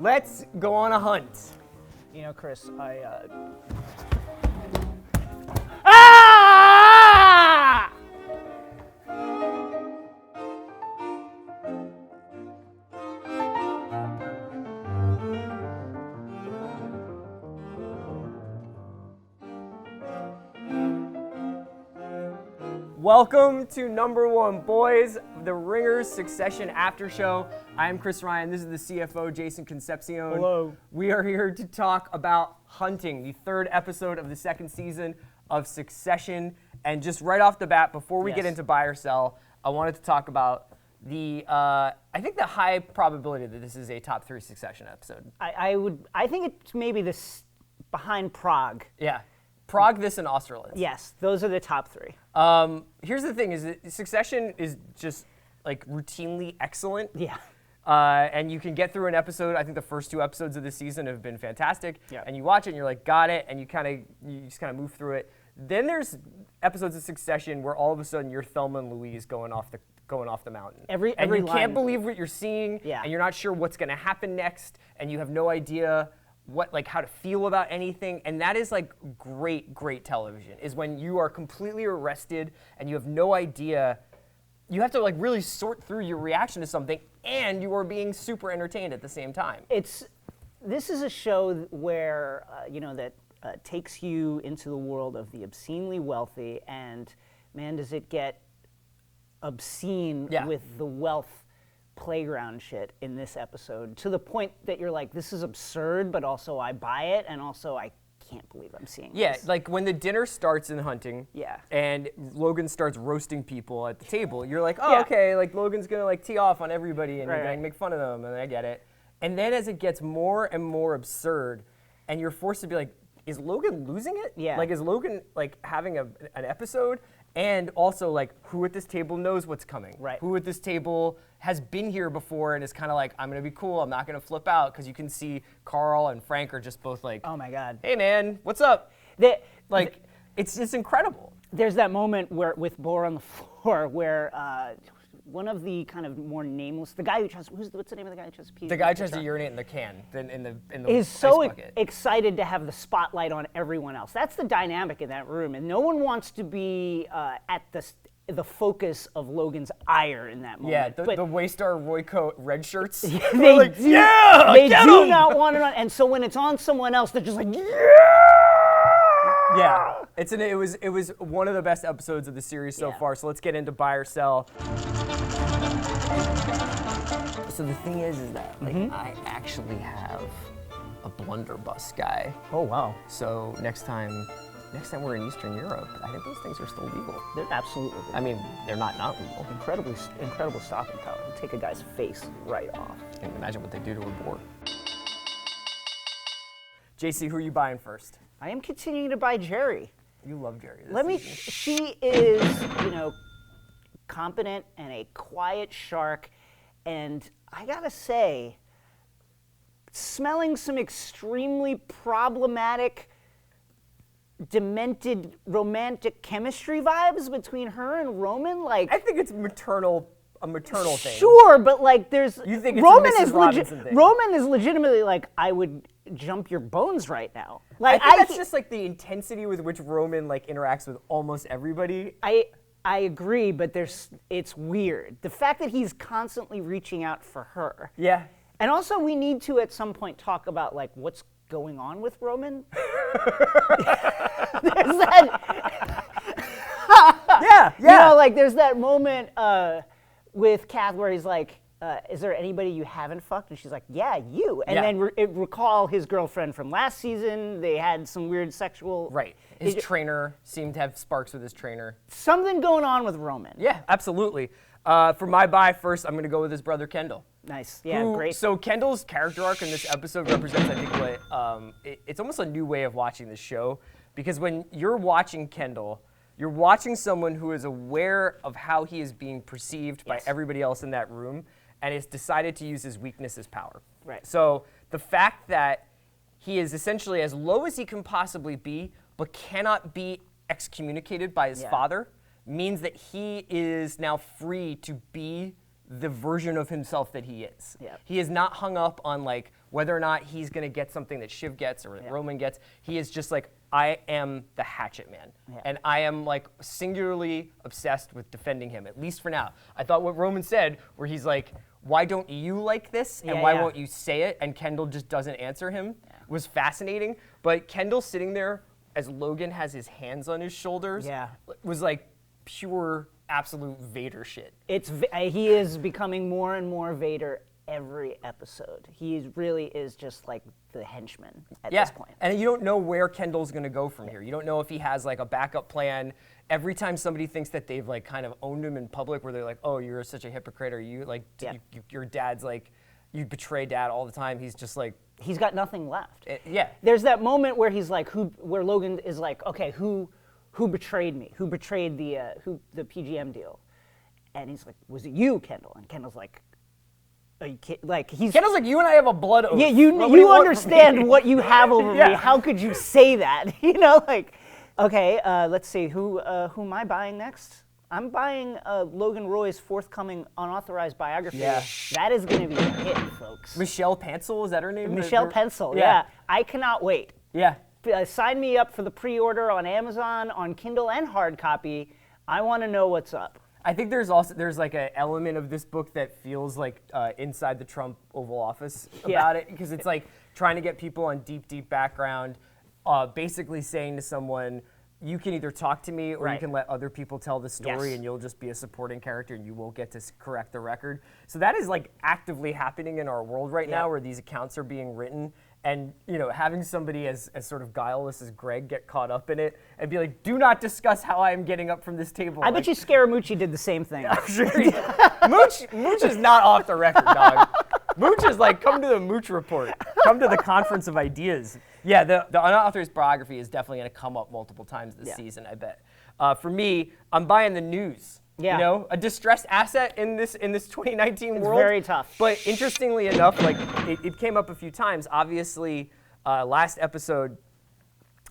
Let's go on a hunt. You know, Chris, Ah! Welcome to number one, boys, the Ringers Succession After Show. I'm Chris Ryan. This is the CFO, Jason Concepcion. Hello. We are here to talk about Hunting, the third episode of the second season of Succession. And just right off the bat, before we get into buy or sell, I wanted to talk about the, I think the high probability that this is a top 3 Succession episode. I think it's maybe this behind Prague. Yeah. Prague, this, and Austerlitz. Yes, those are the top 3. Here's the thing: is that Succession is just like routinely excellent. Yeah. And you can get through an episode. I think the first 2 episodes of the season have been fantastic. Yeah. And you watch it, and you're like, got it, and you just kind of move through it. Then there's episodes of Succession where all of a sudden you're Thelma and Louise going off the mountain. Every and you line. can't believe what you're seeing. Yeah. And you're not sure what's going to happen next, and you have no idea how to feel about anything. And that is like great television, is when you are completely arrested and you have no idea. You have to like really sort through your reaction to something, and you are being super entertained at the same time. This is a show where that takes you into the world of the obscenely wealthy, and man, does it get obscene with the wealth playground shit in this episode, to the point that you're like, this is absurd, but also I buy it, and also I can't believe I'm seeing this. Yeah, like when the dinner starts in Hunting, Yeah. and Logan starts roasting people at the table, you're like, oh, okay, like Logan's gonna like tee off on everybody, and you're gonna make fun of them, and I get it. And then as it gets more and more absurd, and you're forced to be like, is Logan losing it? Yeah. Like, is Logan like having an episode? And also, like, who at this table knows what's coming? Right. Who at this table has been here before and is kind of like, I'm going to be cool, I'm not going to flip out, because you can see Carl and Frank are just both like, oh my God. Hey, man, what's up? It's just incredible. There's that moment where with Boar on the floor where one of the kind of more nameless, the guy who tries, what's the name of the guy who tries to pee? The guy tries to urinate in the can, in the is ice so bucket. excited to have the spotlight on everyone else. That's the dynamic in that room, and no one wants to be at the focus of Logan's ire in that moment. Yeah, the Waystar Royco red shirts. They like, do, yeah, they get do 'em! not want it on, and so when it's on someone else, they're just like, yeah. It was one of the best episodes of the series so far. So let's get into buy or sell. So the thing is that like I actually have a blunderbuss guy. Oh wow. So next time we're in Eastern Europe, I think those things are still legal. They're absolutely legal. I mean, they're not legal. Incredible stopping power. They take a guy's face right off. You can imagine what they do to a boar. JC, who are you buying first? I am continuing to buy Jerry. You love Jerry. She is, competent and a quiet shark, and I gotta say, smelling some extremely problematic, demented romantic chemistry vibes between her and Roman. Like, I think it's a maternal thing. Sure, but like there's You think it's Roman a Mrs. is Robinson thing. Roman is legitimately like, I would jump your bones right now. Like I think that's just like the intensity with which Roman like interacts with almost everybody. I agree, but it's weird. The fact that he's constantly reaching out for her. Yeah. And also we need to at some point talk about like what's going on with Roman. There's that Yeah. like there's that moment with Kath where he's like, is there anybody you haven't fucked? And she's like, yeah, you. And then recall his girlfriend from last season. They had some weird sexual... Right. His trainer seemed to have sparks with his trainer. Something going on with Roman. Yeah, absolutely. For my buy first, I'm going to go with his brother Kendall. Nice. Yeah, great. So Kendall's character arc in this episode represents, I think, what it's almost a new way of watching this show. Because when you're watching Kendall, you're watching someone who is aware of how he is being perceived by everybody else in that room, and has decided to use his weakness as power. Right. So the fact that he is essentially as low as he can possibly be, but cannot be excommunicated by his father, means that he is now free to be the version of himself that he is. Yeah. He is not hung up on like whether or not he's going to get something that Shiv gets or that Roman gets. He is just like, I am the Hatchet Man. Yeah. And I am like singularly obsessed with defending him, at least for now. I thought what Roman said, where he's like, why don't you like this? And why won't you say it? And Kendall just doesn't answer him, was fascinating. But Kendall sitting there as Logan has his hands on his shoulders was like pure, absolute Vader shit. He is becoming more and more Vader every episode. He really is just like the henchman at this point. And you don't know where Kendall's going to go from here. You don't know if he has like a backup plan. Every time somebody thinks that they've like kind of owned him in public, where they're like, "Oh, you're such a hypocrite," or "You like your dad's like you betray dad all the time." He's just like he's got nothing left. Yeah. There's that moment where he's like, where Logan is like, "Okay, who betrayed me? Who betrayed the PGM deal?" And he's like, "Was it you, Kendall?" And Kendall's like, Kendall's like, you and I have a blood oath. Yeah, you understand what you have over me. How could you say that? You know, like, okay, let's see, who am I buying next? I'm buying Logan Roy's forthcoming unauthorized biography. Yeah. That is going to be a hit, folks. Michelle Pencil, is that her name? Michelle Pencil, yeah. I cannot wait. Yeah. Sign me up for the pre-order on Amazon, on Kindle and hard copy. I want to know what's up. I think there's like an element of this book that feels like inside the Trump Oval Office about it, because it's like trying to get people on deep background, basically saying to someone, you can either talk to me or you can let other people tell the story and you'll just be a supporting character and you won't get to correct the record. So that is like actively happening in our world right now, where these accounts are being written. And, you know, having somebody as sort of guileless as Greg get caught up in it and be like, do not discuss how I am getting up from this table. I bet you Scaramucci did the same thing. I'm sure he did. Mooch is not off the record, dog. Mooch is like, come to the Mooch report. Come to the conference of ideas. Yeah, the unauthorized biography is definitely going to come up multiple times this season, I bet. For me, I'm buying the news. Yeah. You know, a distressed asset in this 2019 it's world. It's very tough. But interestingly enough, like it came up a few times. Obviously, last episode,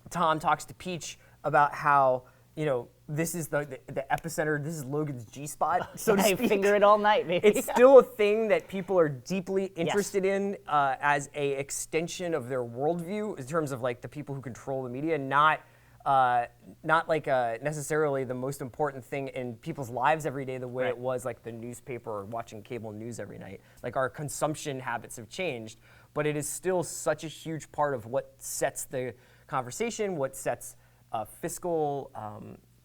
Tom talks to Peach about how, you know, this is the epicenter. This is Logan's G-spot, so to speak. Finger it all night, baby. It's still a thing that people are deeply interested in as a extension of their worldview in terms of like the people who control the media, not like necessarily the most important thing in people's lives every day the way it was like the newspaper or watching cable news every night. Like our consumption habits have changed, but it is still such a huge part of what sets the conversation, what sets fiscal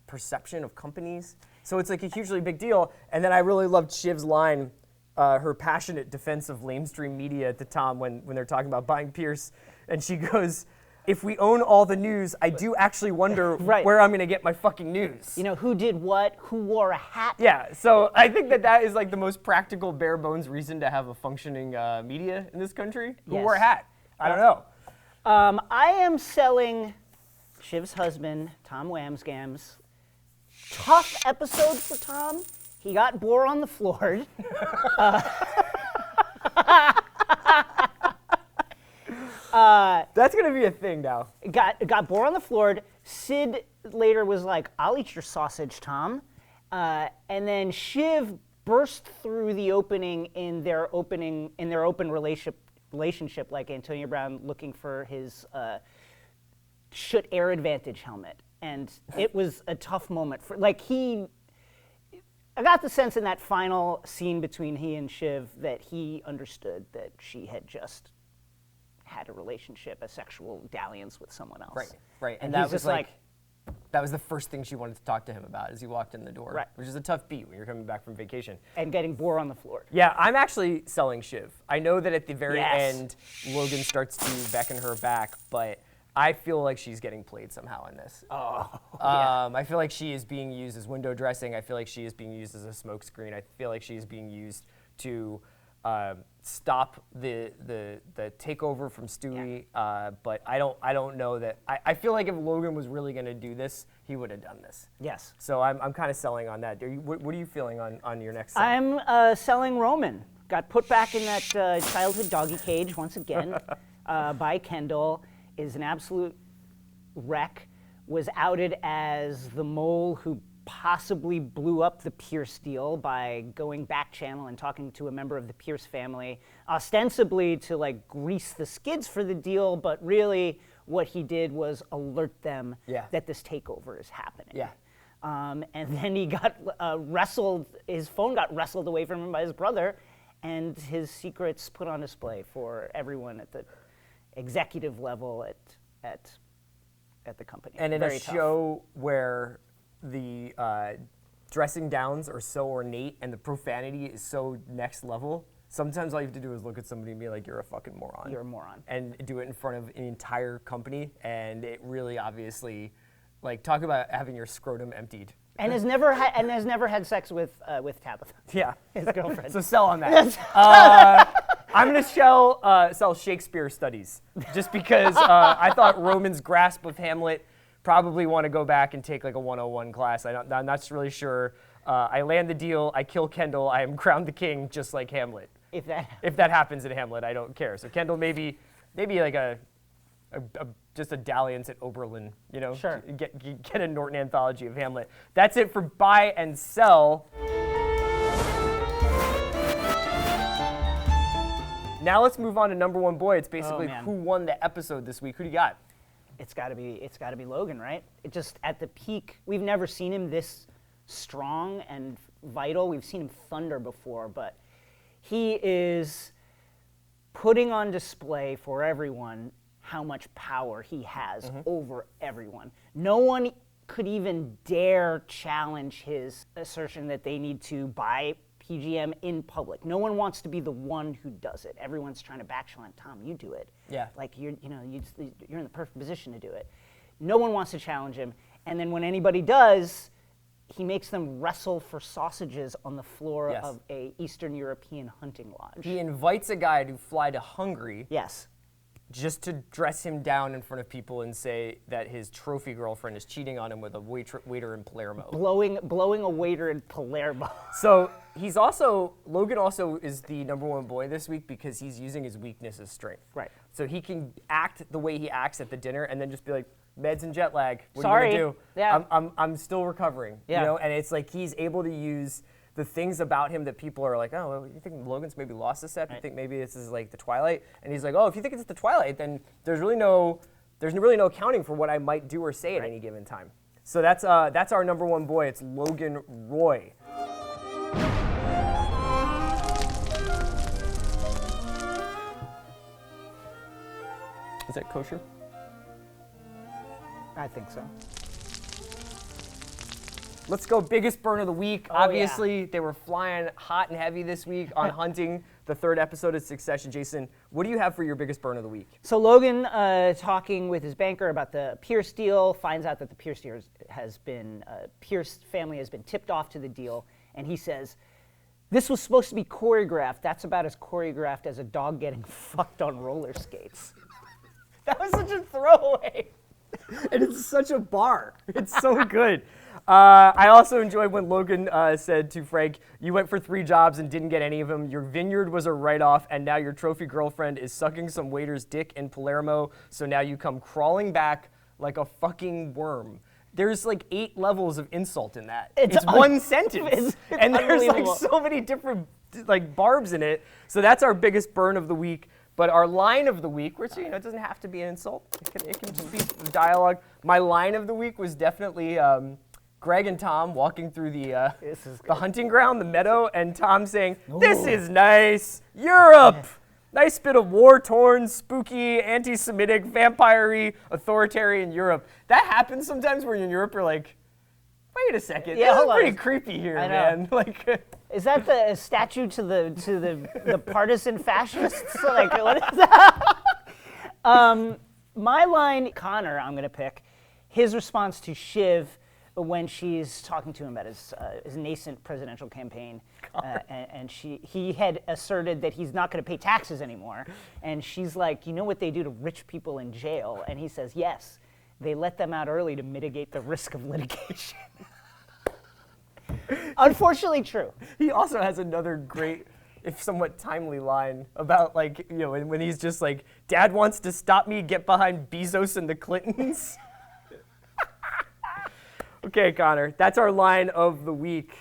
perception of companies. So it's like a hugely big deal. And then I really loved Shiv's line, her passionate defense of lamestream media to Tom when they're talking about buying Pierce. And she goes, if we own all the news, I do actually wonder where I'm going to get my fucking news. You know, who did what, who wore a hat. Yeah, so I think that is like the most practical, bare bones reason to have a functioning media in this country. Who wore a hat? I don't know. I am selling Shiv's husband, Tom Wamsgams. Tough episode for Tom. He got bore on the floor. That's going to be a thing now. Got bore on the floor. Sid later was like, I'll eat your sausage, Tom. And then Shiv burst through the opening in their open relationship, like Antonio Brown looking for his Schutt Air Advantage helmet. And it was a tough moment for I got the sense in that final scene between he and Shiv that he understood that she had just had a relationship, a sexual dalliance with someone else. Right. And that was like that was the first thing she wanted to talk to him about as he walked in the door, which is a tough beat when you're coming back from vacation. And getting bore on the floor. Yeah, I'm actually selling Shiv. I know that at the very end, Logan starts to beckon her back, but I feel like she's getting played somehow in this. I feel like she is being used as window dressing. I feel like she is being used as a smokescreen. I feel like she is being used to stop the takeover from Stewie. But I don't know that. I feel like if Logan was really going to do this, he would have done this. Yes. So I'm kind of selling on that. What are you feeling on your next sell? I'm selling Roman. Got put back in that childhood doggy cage once again by Kendall. Is an absolute wreck, was outed as the mole who possibly blew up the Pierce deal by going back channel and talking to a member of the Pierce family, ostensibly to like grease the skids for the deal, but really what he did was alert them that this takeover is happening. Yeah. And then he got his phone got wrestled away from him by his brother, and his secrets put on display for everyone at the executive level at the company. And in Very a tough. show where the dressing downs are so ornate and the profanity is so next level, sometimes all you have to do is look at somebody and be like, you're a fucking moron. You're a moron. And do it in front of an entire company, and it really obviously, like, talk about having your scrotum emptied. And has never had sex with Tabitha. Yeah. His girlfriend. So sell on that. I'm going to sell Shakespeare studies, just because I thought Roman's grasp of Hamlet probably want to go back and take like a 101 class. I'm not really sure. I land the deal, I kill Kendall, I am crowned the king, just like Hamlet. If that happens in Hamlet, I don't care. So Kendall, maybe like just a dalliance at Oberlin, you know? Sure. Get a Norton anthology of Hamlet. That's it for buy and sell. Now let's move on to number one boy. It's basically who won the episode this week. Who do you got? It's got to be Logan, right? It just at the peak. We've never seen him this strong and vital. We've seen him thunder before, but he is putting on display for everyone how much power he has over everyone. No one could even dare challenge his assertion that they need to buy PGM in public. No one wants to be the one who does it. Everyone's trying to backchannel. Tom, you do it. Yeah. Like you're in the perfect position to do it. No one wants to challenge him. And then when anybody does, he makes them wrestle for sausages on the floor of a Eastern European hunting lodge. He invites a guy to fly to Hungary. Yes. Just to dress him down in front of people and say that his trophy girlfriend is cheating on him with a waiter in Palermo. Blowing a waiter in Palermo. So Logan also is the number one boy this week because he's using his weakness as strength. Right. So he can act the way he acts at the dinner and then just be like, meds and jet lag. What Sorry. are you gonna do? Yeah. I'm still recovering. Yeah. You know, and it's like he's able to use the things about him that people are like, oh, well, you think Logan's maybe lost a step? You think maybe this is like the Twilight? And he's like, oh, if you think it's the Twilight, then there's really no accounting for what I might do or say at any given time. So that's our number one boy. It's Logan Roy. Is that kosher? I think so. Let's go biggest burn of the week. Oh, Obviously, they were flying hot and heavy this week on Hunting, the third episode of Succession. Jason, what do you have for your biggest burn of the week? So Logan, talking with his banker about the Pierce deal, finds out that the Pierce deal Pierce family has been tipped off to the deal, and he says, "This was supposed to be choreographed. That's about as choreographed as a dog getting fucked on roller skates." That was such a throwaway. And it's such a bar. It's so good. I also enjoyed when Logan said to Frank, you went for 3 jobs and didn't get any of them. Your vineyard was a write-off, and now your trophy girlfriend is sucking some waiter's dick in Palermo, so now you come crawling back like a fucking worm. There's like 8 levels of insult in that. It's one sentence. And there's like so many different like barbs in it. So that's our biggest burn of the week. But our line of the week, which it doesn't have to be an insult. It can just be dialogue. My line of the week was definitely Greg and Tom walking through the hunting ground, the meadow, and Tom saying, "This is nice, Europe." Nice bit of war-torn, spooky, anti-Semitic, vampire-y, authoritarian Europe. That happens sometimes when you're in Europe, you're like, wait a second, Yeah, this is pretty creepy here, man. Like, is that the statue to the partisan fascists? Like, what is that? My line, Connor, I'm gonna pick, his response to Shiv when she's talking to him about his nascent presidential campaign, and he had asserted that he's not going to pay taxes anymore, and she's like, you know what they do to rich people in jail? And he says, yes, they let them out early to mitigate the risk of litigation. Unfortunately true. He also has another great, if somewhat timely line about like, when he's just like, Dad wants to stop me, get behind Bezos and the Clintons. Okay, Connor, that's our line of the week.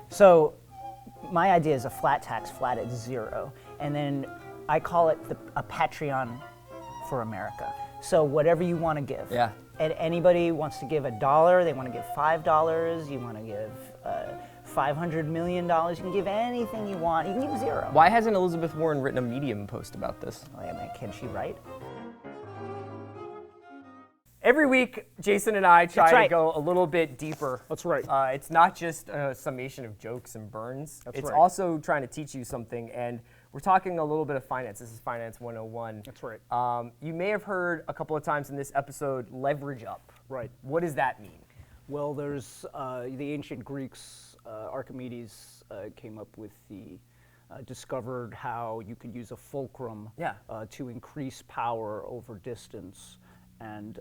So my idea is a flat tax, flat at 0, and then I call it a Patreon for America. So whatever you want to give. Yeah. And anybody wants to give $1, they want to give $5, you want to give $500 million, you can give anything you want. You can give 0. Why hasn't Elizabeth Warren written a Medium post about this? Wait a minute, can she write? Every week, Jason and I try to right. go a little bit deeper. That's right. It's not just a summation of jokes and burns. It's right. also trying to teach you something, and we're talking a little bit of finance. This is Finance 101. That's right. You may have heard a couple of times in this episode, leverage up. Right. What does that mean? Well, there's the ancient Greeks, Archimedes came up with discovered how you could use a fulcrum to increase power over distance. And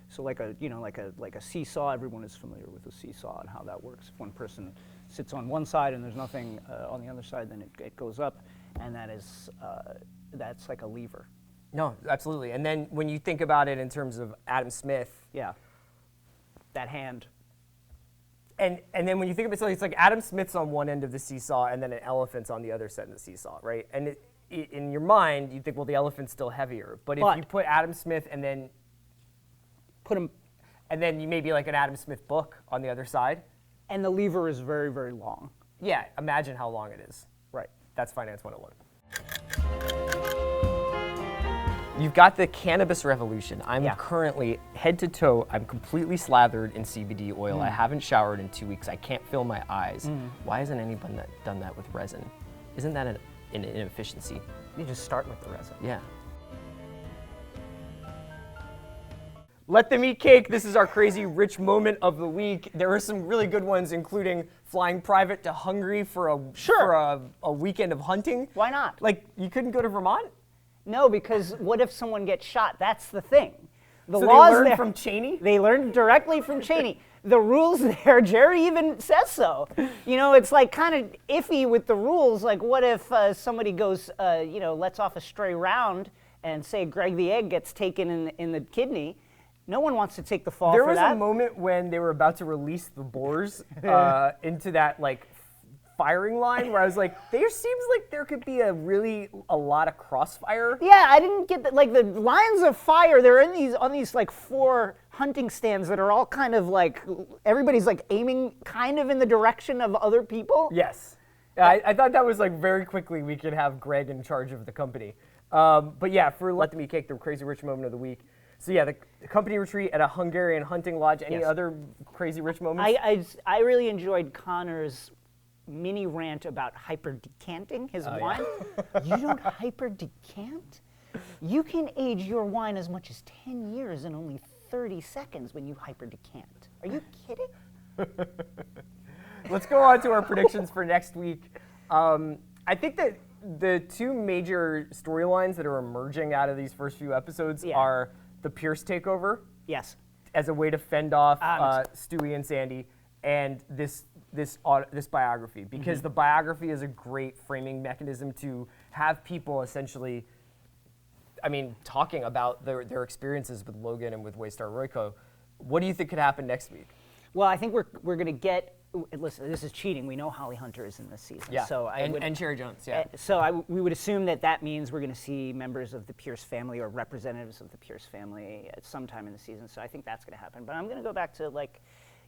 so like a seesaw, everyone is familiar with a seesaw and how that works. If one person sits on one side and there's nothing on the other side, then it goes up, and that's like a lever. No, absolutely. And then when you think about it in terms of Adam Smith. Yeah. That hand. And then when you think of it, it's like Adam Smith's on one end of the seesaw and then an elephant's on the other side of the seesaw, right? And in your mind, you think, well, the elephant's still heavier. But if you put Adam Smith and then put him, and then you maybe like an Adam Smith book on the other side. And the lever is very, very long. Yeah, imagine how long it is. Right. That's Finance 101. You've got the cannabis revolution. I'm currently head to toe, I'm completely slathered in CBD oil. I haven't showered in 2 weeks. I can't feel my eyes. Why hasn't anyone done that with resin? Isn't that an inefficiency? You just start with the resin. Yeah. Let them eat cake. This is our crazy rich moment of the week. There are some really good ones, including flying private to Hungary for a weekend of hunting. Why not? Like, you couldn't go to Vermont? No, because what if someone gets shot? That's the thing. So they learned from Cheney? They learned directly from Cheney. The rules there, Jerry even says so. You know, it's like kind of iffy with the rules. Like, what if somebody goes, lets off a stray round and say Greg the Egg gets taken in the kidney? No one wants to take the fall for that. There was a moment when they were about to release the boars into that, like, firing line where I was like, there seems like there could be a lot of crossfire. Yeah, I didn't get that. Like, the lines of fire, they're on these like 4 hunting stands that are all kind of like, everybody's like aiming kind of in the direction of other people. Yes. I thought that was like very quickly we could have Greg in charge of the company. But yeah, for Let Them Eat Cake, the crazy rich moment of the week. So yeah, the company retreat at a Hungarian hunting lodge. Any other crazy rich moments? I really enjoyed Connor's mini rant about hyper decanting his wine. You don't hyper decant? You can age your wine as much as 10 years in only 30 seconds when you hyper decant. Are you kidding? Let's go on to our predictions for next week. I think that the 2 major storylines that are emerging out of these first few episodes are the Pierce takeover. Yes. As a way to fend off Stewie and Sandy, and this biography, because the biography is a great framing mechanism to have people essentially, talking about their experiences with Logan and with Waystar Royko. What do you think could happen next week? Well, I think we're going to get. Listen, this is cheating. We know Holly Hunter is in this season. Yeah. So and Cherry Jones. Yeah. We would assume that means we're going to see members of the Pierce family or representatives of the Pierce family at some time in the season. So I think that's going to happen. But I'm going to go back to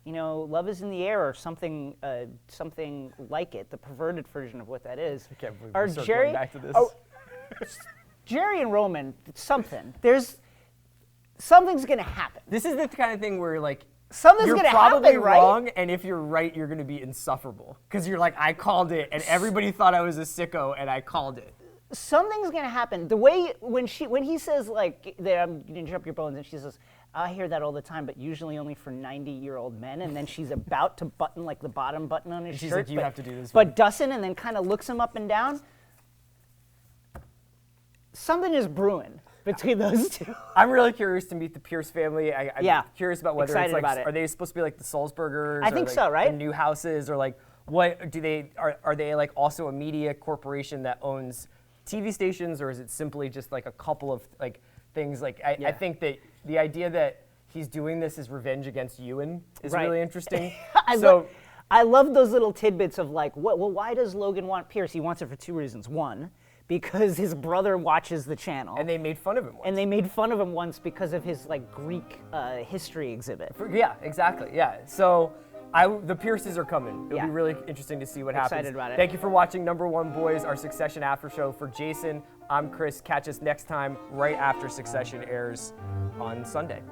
Love is in the Air or something like it. The perverted version of what that is. I can't believe we're circling back to this. Jerry and Roman. Something's going to happen. This is the kind of thing where something's going to happen, right? You're probably wrong, and if you're right, you're going to be insufferable. Because you're like, I called it, and everybody thought I was a sicko, and I called it. Something's going to happen. The way, when he says, I'm going to drop your bones, and she says, I hear that all the time, but usually only for 90-year-old men, and then she's about to button, the bottom button on his shirt. She's like, you have to do this. But doesn't, and then kind of looks him up and down. Something is brewing between those 2. I'm really curious to meet the Pierce family. I'm curious about whether excited about it. Are they supposed to be like the Salzburgers? I think so, right? The new houses, or what do they are they also a media corporation that owns TV stations, or is it simply just a couple of things? I think that the idea that he's doing this as revenge against Ewan is Right. really interesting. I love those little tidbits of like, well, why does Logan want Pierce? He wants it for two reasons. One, because his brother watches the channel. And they made fun of him once. And they made fun of him once because of his like Greek history exhibit. Yeah, exactly. Yeah. So the Pierces are coming. It'll be really interesting to see what happens. Excited about it. Thank you for watching Number One Boys, our Succession after show. For Jason, I'm Chris. Catch us next time right after Succession airs on Sunday.